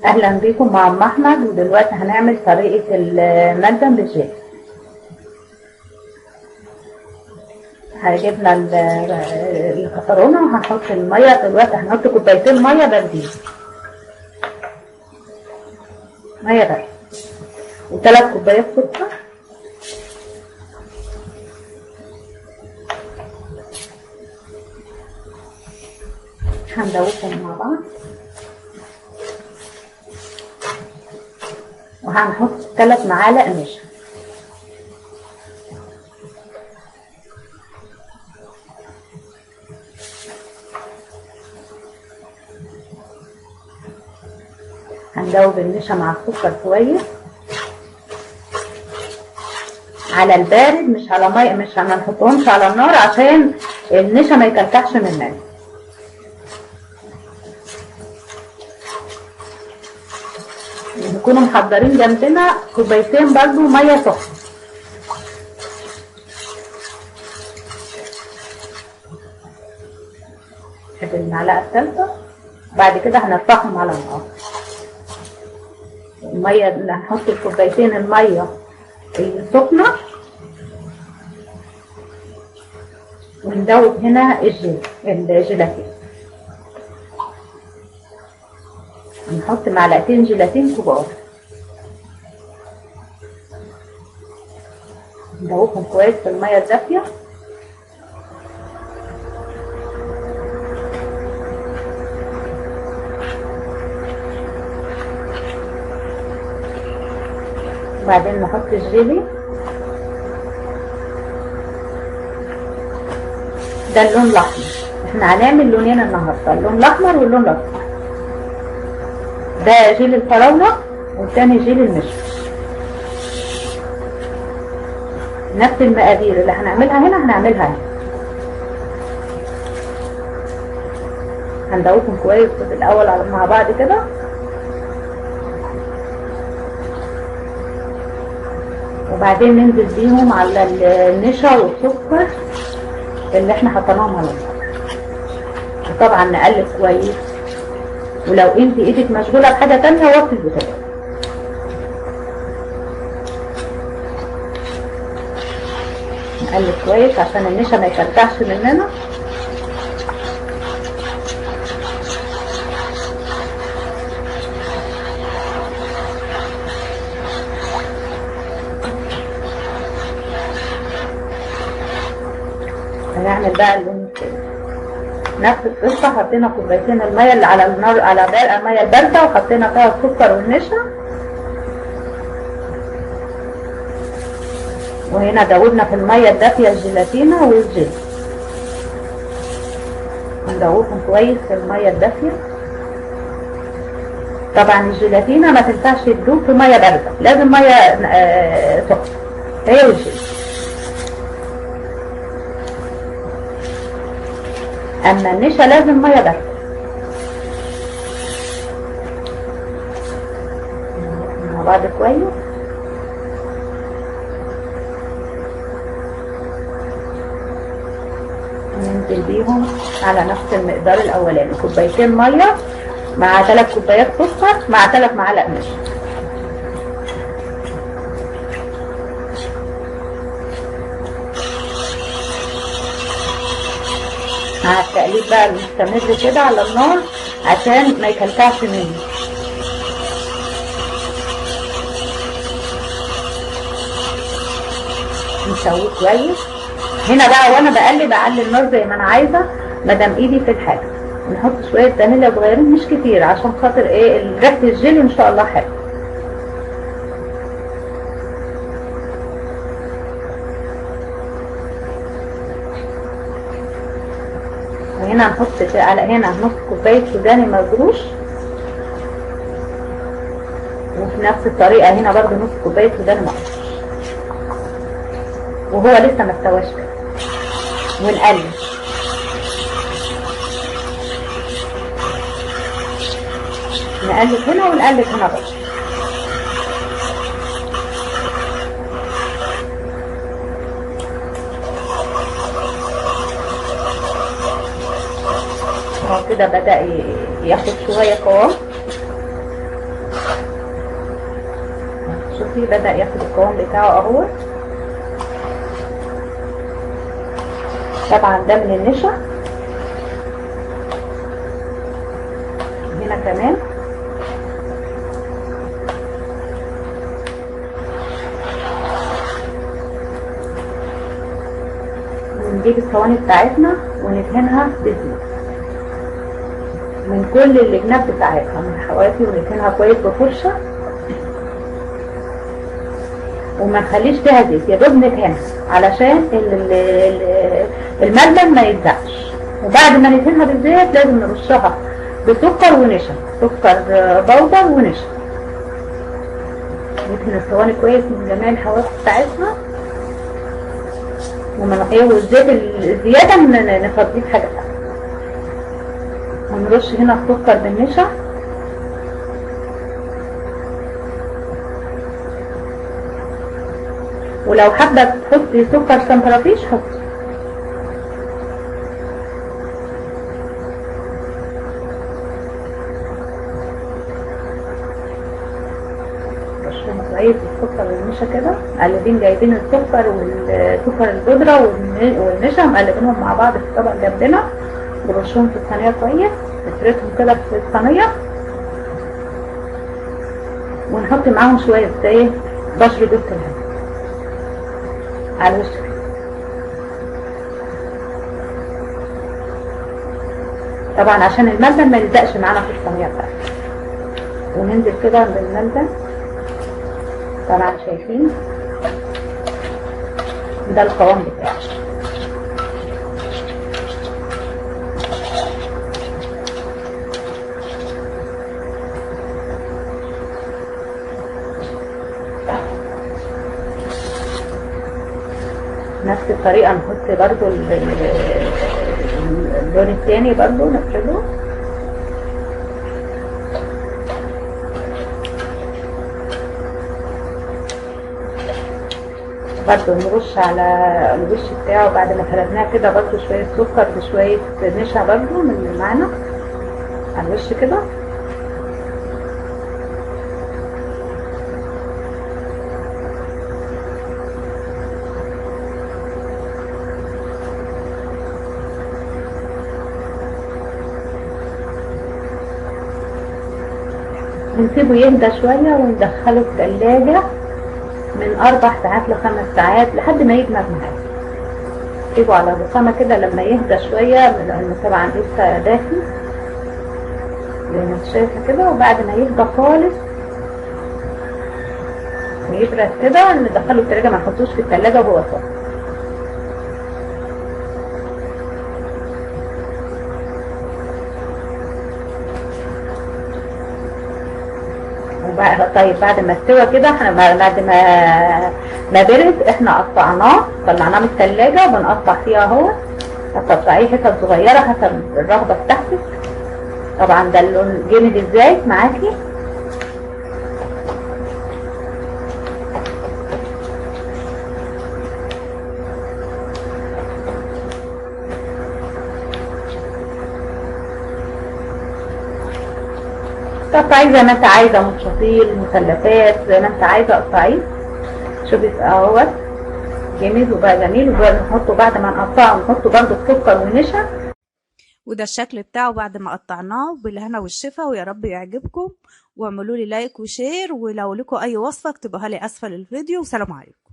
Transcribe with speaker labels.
Speaker 1: اهلا بيكم مع ام احمد، ودلوقتي هنعمل طريقه الملبن بالجيل. جبنا المكرونه وهنحط الميه. دلوقتي هنحط كوبايتين ميه باردين، ميه باردة، و3 كوبايات سكر، هندوبهم مع بعض، وهنحط 3 معالق نشا. هندوب النشا مع السكر كويس على البارد، مش على ميه، مش هنحطهمش على النار عشان النشا ما يكلكعش مننا. نكونوا محضرين جنبنا كوبايتين برضو ميه سخنه. نحط المعلقه الثالثه، بعد كده هنرفعهم على النار. الميه اللي هنحط الكوبايتين الميه السخنه، وندوب هنا الجيلاتين. هنحط معلقتين جيلاتين كبار، ندوبهم كويس في الميه الدافيه. وبعدين نحط الجيلي. ده اللون الاحمر، احنا هنعمل لونين النهارده، اللون الاحمر واللون الاصفر. ده جيل الفراوله والتاني جيل المشمش. نفس المقادير اللي هنعملها هنا هنعملها هنا. هندوبهم كويس في الاول مع بعض كده، وبعدين ننزل بيهم على النشا والسكر اللي احنا حطيناهم على النار، وطبعا نقلب كويس. ولو انت ايدك مشغوله بحاجه تانيه وطي البوتاجاز. نقلب كويس عشان النشا ما يكلكعش مننا. هنعمل بقى اللون التاني نفس القصه. حطينا كوبايتين الميه اللي على النار على الميه البارده، وحطينا فيها السكر والنشا، وهنا دوبنا في الميه الدافيه الجيلاتينه والجيل. هندوبهم كويس في الميه الدافيه. طبعا الجيلاتينه ما تنفعش تدوب في ميه بارده، لازم ميه سخنه هي والجيل. اما النشا لازم ميه بارده. مع بعض كويس. ننزل بيهم على نفس المقدار الاولاني، كوبايتين ميه مع 3 كوبايات سكر مع 3 معالق نشا. مع التقليب بقى المستمر كده على النار عشان ما يكلكعش مني. نسويه كويس. هنا بقى وانا بقلب اعلي النار زي ما انا عايزه، مادام ايدي في الحاجه. نحط شويه فانيليا صغيرين مش كتير، عشان خاطر ايه ريحه الجيلي ان شاء الله حلو. وهنا هنحط على هنا نص كوبايه سوداني مجروش، وفي نفس الطريقه هنا برضو نص كوبايه سوداني مجروش، وهو لسه ما استواش كده. ونقلب نقلب هنا ونقلب هنا برضو. هو كده بدأ ياخد شوية قوام. بصي بدأ ياخد القوام بتاعه اهو. طبعا ده من النشا. هنا كمان ونجيب الصواني بتاعتنا وندهنها بالزيت من كل الجناب بتاعتها من حوافي، وندهنها كويس بفرشه وما نخليش فيها زيت، يا دوب ندهنها علشان الملبن ما يلزقش. وبعد ما ندهنها بالزيت لازم نرشها بسكر ونشا، سكر بودر ونشا. ندهن الصواني كويس من جميع الحواف بتاعتها والزيت الزياده نفضيه في حاجه تانيه. ونرش هنا السكر بالنشا. ولو حابه تحطي سكر سنترافيش حطي. رشهم كويس السكر والنشا كده، مقلبين جايبين السكر والسكر البودره والنشا مقلبينهم مع بعض في الطبق جنبنا، ورشهم في الصينيه كويس، نفردهم كده في الصينيه ونحط معاهم شويه ايه بشر جوز الهند على الوش كده. طبعا عشان الملبن ما يلزقش معانا في الصينيه بتاعتنا. وننزل كده بالملبن. طبعا شايفين ده القوام بتاعه. نفس الطريقة نحط برضو اللون التاني برضو نفرده. برضو نرش على الوش بتاعه بعد ما فردناه كده برضو شوية سكر وشوية نشا برضو من اللي معانا على الوش كده. نسيبه يهدى شوية وندخله الثلاجة من 4 ساعات ل5 ساعات لحد ما يجمد معاك. سيبه على رخامة كده لما يهدى شوية، لأنه طبعا لسه دافي زي ما انت شايفة كده. وبعد ما يهدى خالص ويبرد كده ندخله الثلاجة، ما نحطوش في الثلاجة وهو صافي. طيب بعد ما استوى كده احنا بعد ما برد احنا قطعناه طلعناه من الثلاجه وبنقطع فيها اهو. هتقطعيه حتت صغيره حسب الرغبه بتاعتك. طبعا ده اللون جامد ازاي معاكي. تقطعيه زي ما انت عايزه، مستطيل مثلثات زي ما انت عايزه قطعيه. شوفي اهوت جميل وبقى جميل. ونحطه بعد ما نقطعه نحطه برده السكر والنشا.
Speaker 2: وده الشكل بتاعه بعد ما قطعناه. بالهنا والشفا، ويا رب يعجبكم. واعملوا لي لايك وشير، ولو لكم اي وصفه اكتبوها لي اسفل الفيديو. وسلام عليكم.